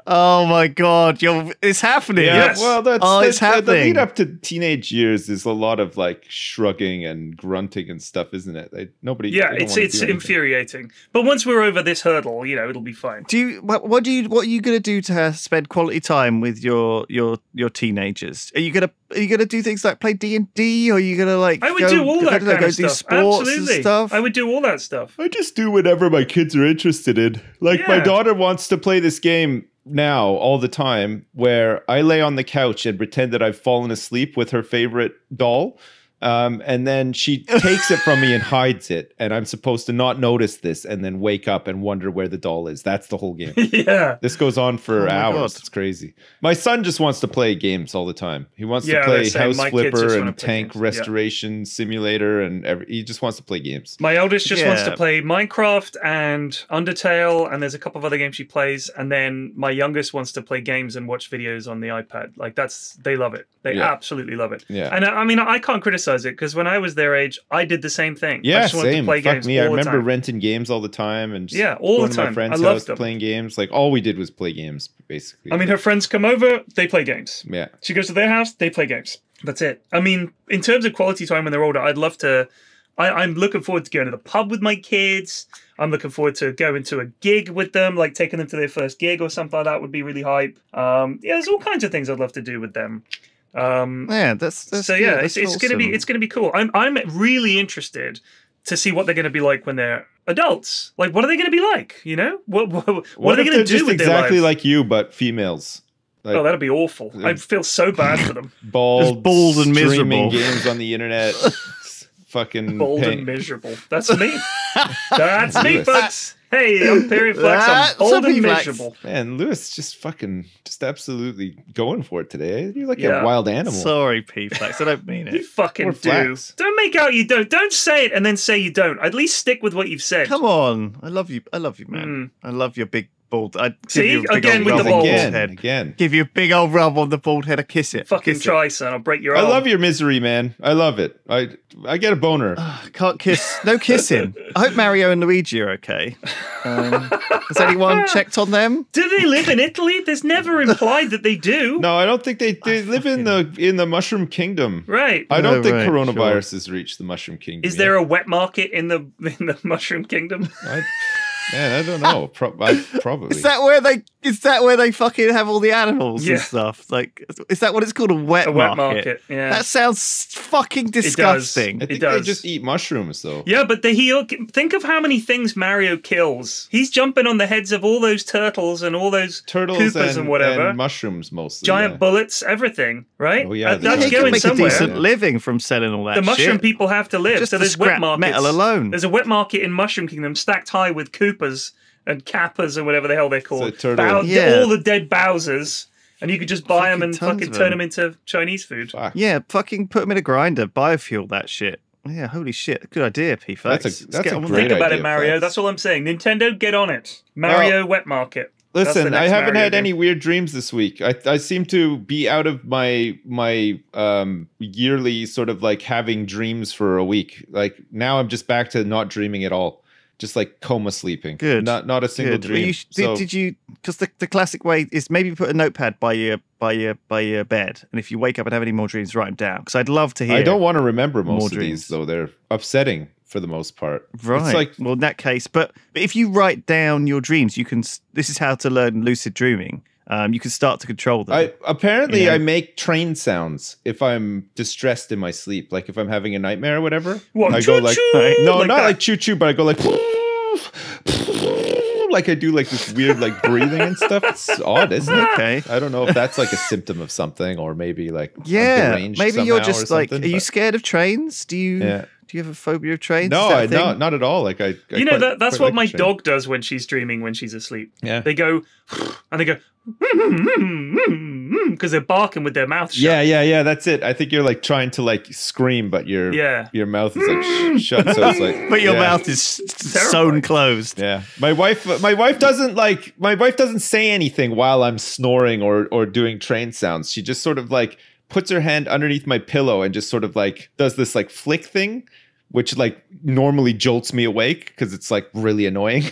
Oh my god, it's happening. Yes. Well, it's the happening. lead up to teenage years is a lot of like shrugging and grunting and stuff, isn't it? Yeah, it's infuriating. But once we're over this hurdle, you know, it'll be fine. What are you gonna do to spend quality time with your teenagers? Are you gonna do things like play D&D, or are you gonna like I would do all that kind go of do stuff. sports Absolutely. and stuff? I would do all that stuff. I just do whatever my kids are interested in. Like my Yeah. daughter wants to play this game now all the time where I lay on the couch and pretend that I've fallen asleep with her favorite doll. And then she takes it from me and hides it. And I'm supposed to not notice this and then wake up and wonder where the doll is. That's the whole game. Yeah. This goes on for my hours. God. It's crazy. My son just wants to play games all the time. He wants Yeah, to play the same. House My kids just Flipper wanna and play Tank games. Yeah. Restoration Simulator and he just wants to play games. My eldest just wants Yeah. to play Minecraft and Undertale, and there's a couple of other games she plays. And then my youngest wants to play games and watch videos on the iPad. Like they love it. They Yeah. absolutely love it. Yeah. And I mean, I can't criticize it because when I was their age, I did the same thing. I Yeah, just wanted same. to play Fuck games me. I all the remember time. renting games all the time and just Yeah, all going the to my time. friend's I loved house them. playing games. Like all we did was play games, basically. I mean, her friends come over, they play games. yeah. She goes to their house, they play games. That's it. I mean, in terms of quality time when they're older, I'd love to. I'm looking forward to going to the pub with my kids. I'm looking forward to going to a gig with them, like taking them to their first gig or something like that would be really hype. Yeah, there's all kinds of things I'd love to do with them. Yeah, that's So good. yeah, That's it's awesome. gonna be cool. I'm really interested to see what they're gonna be like when they're adults. Like, what are they gonna be like? You know, what are they if gonna they're do just with their exactly lives? like you, but females? Like Oh, that'd be awful. I feel so bad for them. bald, Just bald and streaming miserable. games on the internet. fucking Bold paying- and miserable. That's me. That's me, Lewis. folks. Hey, I'm Perry Flex. I'm That's bold a and P-Flex. miserable. Man, Lewis just absolutely going for it today. You're like Yeah. a wild animal. Sorry, P-Flex. I don't mean You it. fucking Or do. Flex. Don't make out you don't. Don't say it and then say you don't. At least stick with what you've said. Come on, I love you, man. I love your big bald. I'd give See? you a big Again old with rub the on bald. bald head. Again. Give you a big old rub on the bald head. A kiss it. Fucking Kiss try, son. I'll break your I arm. love your misery, man. I love it. I get a boner. it. Can't kiss. No kissing. I hope Mario and Luigi are okay. Has anyone checked on them? Do they live in Italy? There's never implied that they do. No, I don't think they live in the Mushroom Kingdom. Right. I don't Oh, think right, coronavirus has reached the Mushroom Kingdom. Is there a wet market in the Mushroom Kingdom? Man, I don't know. Probably. Is that where they fucking have all the animals and stuff? Like, is that what it's called? A wet market? Yeah. That sounds fucking disgusting. I think they just eat mushrooms, though. Yeah, but think of how many things Mario kills. He's jumping on the heads of all those turtles and all those Koopas and whatever. And mushrooms mostly. Giant bullets, everything, right? Oh, yeah. That's you going make somewhere. a decent living from selling all that The mushroom shit. people have to live. Just so the there's wet scrap markets. metal alone. There's a wet market in Mushroom Kingdom stacked high with Koopas and Kappas and whatever the hell they're called. So turtle. All the dead Bowsers. And you could just buy them and Fucking fucking tons of turn them. them into Chinese food. Fuck. Yeah, fucking put them in a grinder, biofuel that shit. Yeah, holy shit. Good idea, P. That's a great Think about idea, it, Mario. Flex. That's all I'm saying. Nintendo, get on it. Mario wet market. That's the Listen, I next haven't Mario had game. any weird dreams this week. I seem to be out of my yearly sort of like having dreams for a week. Like now I'm just back to not dreaming at all. Just like coma sleeping. Good. Not a single Good. Well, dream. did you? Because the classic way is maybe put a notepad by your bed, and if you wake up and have any more dreams, write them down. Because I'd love to hear. I don't want to remember most more of dreams. these though. They're upsetting for the most part. Right. It's like, well, in that case, but if you write down your dreams, you can. This is how to learn lucid dreaming. You can start to control them. I make train sounds if I'm distressed in my sleep. Like if I'm having a nightmare or whatever. What, I go like choo-choo? no, Like not that? like choo choo, but I go like I do like this weird like breathing and stuff. It's odd, isn't it? Okay. I don't know if that's like a symptom of something or maybe like I'm Yeah, deranged maybe you're somehow just or like. Are something, you but- scared of trains? Do you? Yeah. Do you have a phobia of trains? No, Is that a thing? not at all. Like I You know, quite- that's quite what like my the train. dog does when she's dreaming, when she's asleep. Yeah. They go, and they go, because they're barking with their mouth shut. Yeah. That's it. I think you're like trying to like scream, but your mouth is like shut. So it's like, But your yeah. mouth is sewn closed. Yeah, my wife doesn't say anything while I'm snoring or doing train sounds. She just sort of like puts her hand underneath my pillow and just sort of like does this like flick thing, which like normally jolts me awake because it's like really annoying.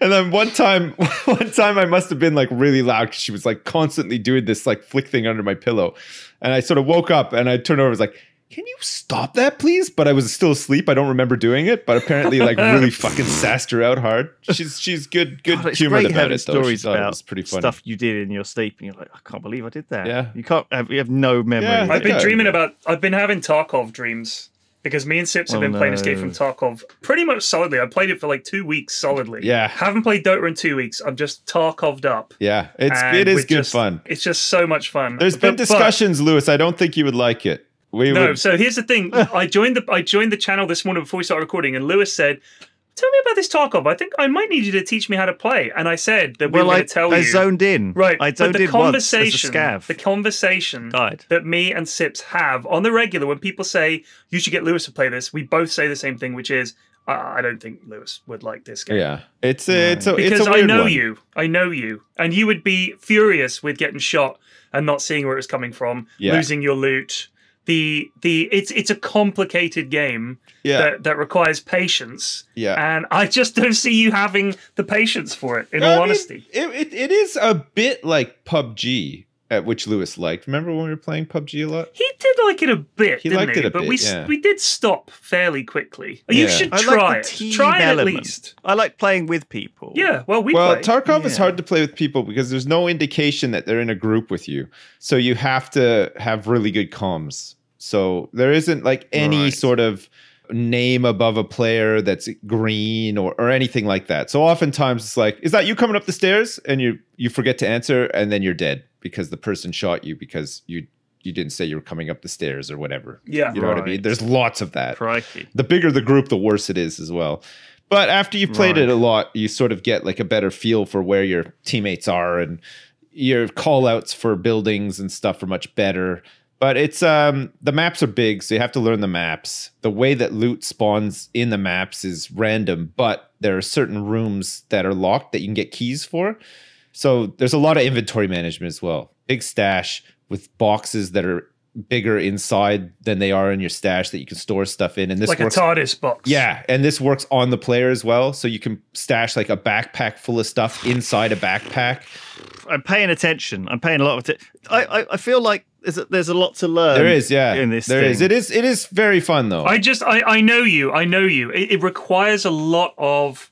And then one time I must have been like really loud because she was like constantly doing this like flick thing under my pillow, and I sort of woke up and I turned over and was like, can you stop that, please? But I was still asleep. I don't remember doing it, but apparently, like, really fucking sassed her out hard. She's good God, it's humored great about having it, though. She stories thought it about was pretty funny. stuff you did in your sleep, and you're like, I can't believe I did that. Yeah. You have no memory. Yeah, I've been Okay. dreaming about. I've been having Tarkov dreams because me and Sips have Oh, been playing no. Escape from Tarkov pretty much solidly. I played it for like 2 weeks solidly. Yeah. Haven't played Dota in 2 weeks. I'm just Tarkoved up. Yeah, it And is we're good just- fun. It's just so much fun. There's been discussions, Lewis. I don't think you would like it. No, so here's the thing. I joined the channel this morning before we started recording, and Lewis said, "Tell me about this Tarkov. I think I might need you to teach me how to play." And I said that we were going to tell I you. zoned in. Right, I but zoned the in once as a conversation, scav. the conversation Died. that me and Sips have on the regular when people say you should get Lewis to play this, we both say the same thing, which is I don't think Lewis would like this game. Yeah, it's a Because weird I know one. I know you, and you would be furious with getting shot and not seeing where it was coming from, Yeah. losing your loot. It's a complicated game Yeah. that requires patience. Yeah. And I just don't see you having the patience for it, in I all mean, honesty. it is a bit like PUBG, which Lewis liked. Remember when we were playing PUBG a lot? He did like it a bit, He didn't liked he? it a But bit, yeah. we did stop fairly quickly. Yeah. You should I try like it. the team Try it at element. least. I like playing with people. Yeah, well, we Well, play. Tarkov is Yeah. hard to play with people because there's no indication that they're in a group with you. So you have to have really good comms. So there isn't like any Right. sort of name above a player that's green or anything like that. So oftentimes it's like, is that you coming up the stairs? And you forget to answer and then you're dead because the person shot you because you didn't say you were coming up the stairs or whatever. Yeah. You know what I Right. mean? There's lots of that. Crikey. The bigger the group, the worse it is as well. But after you've played it Right. a lot, you sort of get like a better feel for where your teammates are, and your call outs for buildings and stuff are much better. But it's the maps are big, so you have to learn the maps. The way that loot spawns in the maps is random, but there are certain rooms that are locked that you can get keys for. So there's a lot of inventory management as well. Big stash with boxes that are bigger inside than they are in your stash that you can store stuff in. And this like works, a TARDIS box. yeah, and this works on the player as well. So you can stash like a backpack full of stuff inside a backpack. I'm paying attention. I'm paying a lot of attention. I feel like there's a lot to learn. There is, yeah. In this there thing. is. It is very fun though. I know you. It requires a lot of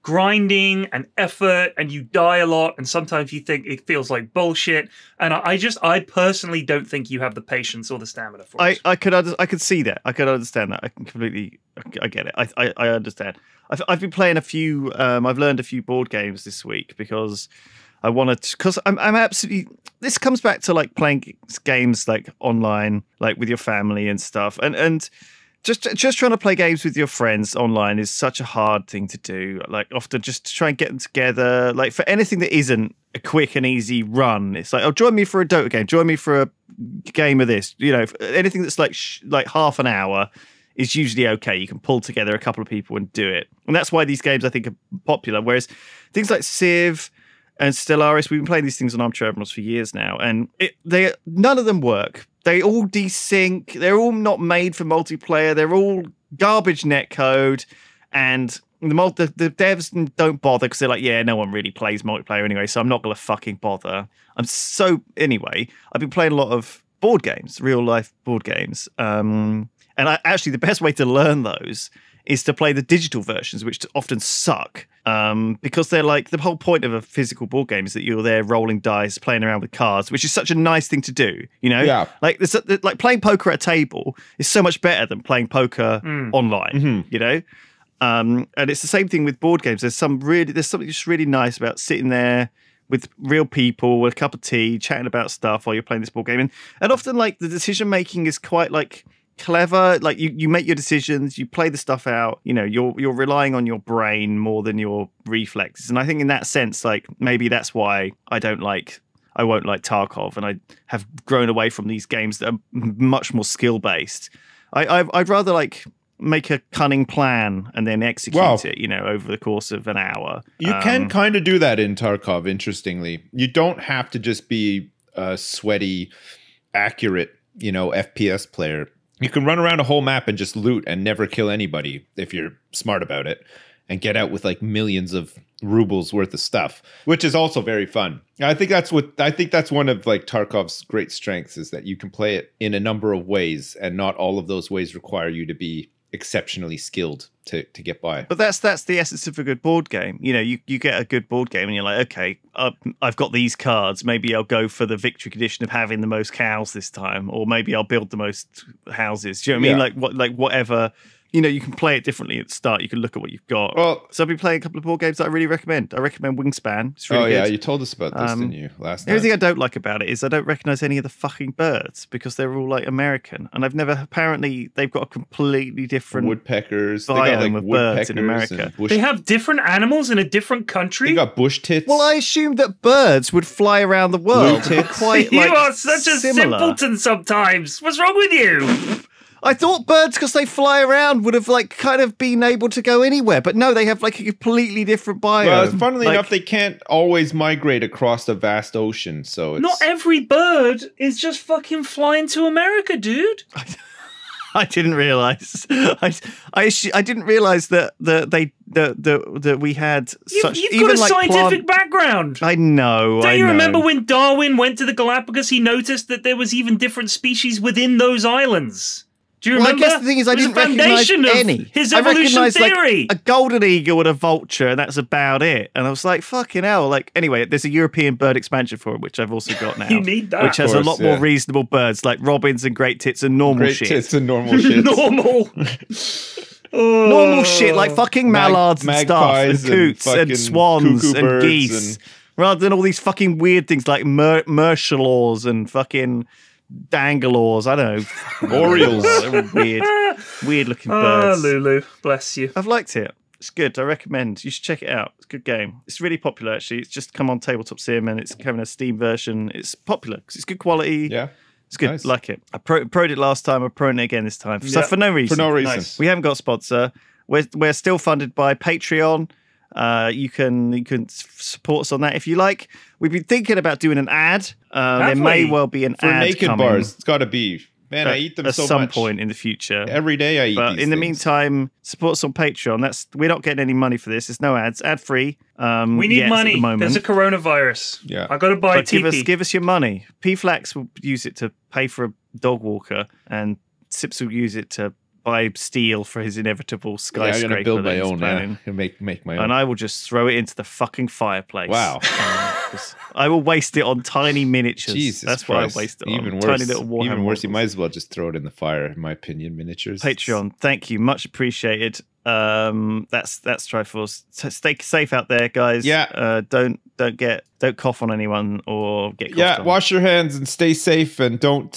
grinding and effort, and you die a lot, and sometimes you think it feels like bullshit. And I personally don't think you have the patience or the stamina for it. I could see that. I could understand that. I get it. I understand. I've been playing a few. I've learned a few board games this week because I wanted to. Because I'm absolutely. This comes back to like playing games like online, like with your family and stuff, and. Just trying to play games with your friends online is such a hard thing to do. Like often just to try and get them together. Like for anything that isn't a quick and easy run, it's like, oh, join me for a Dota game. Join me for a game of this. You know, anything that's like half an hour is usually okay. You can pull together a couple of people and do it. And that's why these games I think are popular. Whereas things like Civ and Stellaris, we've been playing these things on Arm Terminals for years now, and none of them work. They all desync. They're all not made for multiplayer. They're all garbage netcode, and the devs don't bother because they're like, yeah, no one really plays multiplayer anyway, so I'm not going to fucking bother. Anyway, I've been playing a lot of board games, real life board games, and actually the best way to learn those is to play the digital versions, which often suck. Because they're like, the whole point of a physical board game is that you're there rolling dice, playing around with cards, which is such a nice thing to do, you know? Yeah. Like playing poker at a table is so much better than playing poker online, you know? And it's the same thing with board games. There's something just really nice about sitting there with real people with a cup of tea, chatting about stuff while you're playing this board game. And often like the decision making is quite like clever. Like you make your decisions, you play the stuff out, you know, you're relying on your brain more than your reflexes. And I think in that sense, like maybe that's why I won't like Tarkov, and I have grown away from these games that are much more skill based. I'd rather like make a cunning plan and then execute it, you know, over the course of an hour. You can kind of do that in Tarkov, interestingly. You don't have to just be a sweaty, accurate, you know, FPS player. You can run around a whole map and just loot and never kill anybody if you're smart about it, and get out with like millions of rubles worth of stuff, which is also very fun. I think that's one of like Tarkov's great strengths, is that you can play it in a number of ways, and not all of those ways require you to be exceptionally skilled to get by. But that's the essence of a good board game. You know, you get a good board game and you're like, okay, I've got these cards. Maybe I'll go for the victory condition of having the most cows this time, or maybe I'll build the most houses. Do you know what I mean? Like whatever. You know, you can play it differently at the start. You can look at what you've got. Well, so I've been playing a couple of board games that I really recommend. I recommend Wingspan. It's really good. You told us about this, didn't you, last night? The only thing I don't like about it is I don't recognize any of the fucking birds because they're all like American, and apparently they've got a completely different woodpeckers. They got like of birds in America. They have different animals in a different country. They got bush tits. Well, I assumed that birds would fly around the world. Quite, you like, are such a simpleton sometimes. What's wrong with you? I thought birds, because they fly around, would have like kind of been able to go anywhere, but no, they have like a completely different biome. Well, funnily enough, they can't always migrate across the vast ocean, so it's... Not every bird is just fucking flying to America, dude. I didn't realize. I didn't realize that we had such. You've even got a like scientific background. I know. Don't you remember when Darwin went to the Galapagos? He noticed that there was even different species within those islands. Do you remember? I guess the thing is, I didn't recognize any. His evolution theory. Like a golden eagle and a vulture, and that's about it. And I was like, fucking hell. Like, anyway, there's a European bird expansion for it, which I've also got now. You need that. Which has a lot more reasonable birds, like robins and great tits and normal shit. Great tits and normal shit. Normal. Normal shit, like fucking mallards and stuff, and coots and swans and geese. Rather than all these fucking weird things like Mershalaws and fucking Dangalores, I don't know. Orioles. Weird looking birds. Lulu, bless you. I've liked it. It's good. I recommend. You should check it out. It's a good game. It's really popular, actually. It's just come on Tabletop Sim, and it's having a Steam version. It's popular because it's good quality. Yeah. It's good. Nice. Like it. I pro'd it last time. I'm pro'ing it again this time. So for no reason. For no reason. Nice. We haven't got a sponsor. We're still funded by Patreon. You can support us on that if you like. We've been thinking about doing an ad. There may well be an for ad naked coming. Bars. It's got to be. Man, I eat them so much. At some point in the future. Every day I eat But these in the things. meantime, support us on Patreon. We're not getting any money for this. There's no ads. Ad free. We need money. At the moment. There's a coronavirus. Yeah. I got to buy a TP. Give us your money. P-Flax will use it to pay for a dog walker, and Sips will use it to buy steel for his inevitable skyscraper. I'm gonna build my own. Planning. Make my own. And I will just throw it into the fucking fireplace. Wow. I will waste it on tiny miniatures. Jesus That's Christ. what I waste it Even on. worse, Tiny little Warhammer even worse, you models. might as well just throw it in the fire, in my opinion, miniatures. Patreon, thank you. Much appreciated. That's Triforce. So stay safe out there, guys. Yeah. Don't cough on anyone or get coughed Yeah, on. wash your hands and stay safe, and don't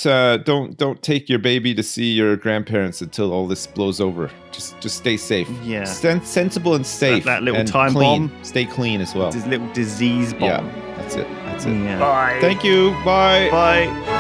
take your baby to see your grandparents until all this blows over. Just stay safe. Yeah. Sensible and safe. That little and time clean. bomb. Stay clean as well. This little disease bomb. Yeah, that's it. Yeah. Bye. Thank you. Bye. Bye.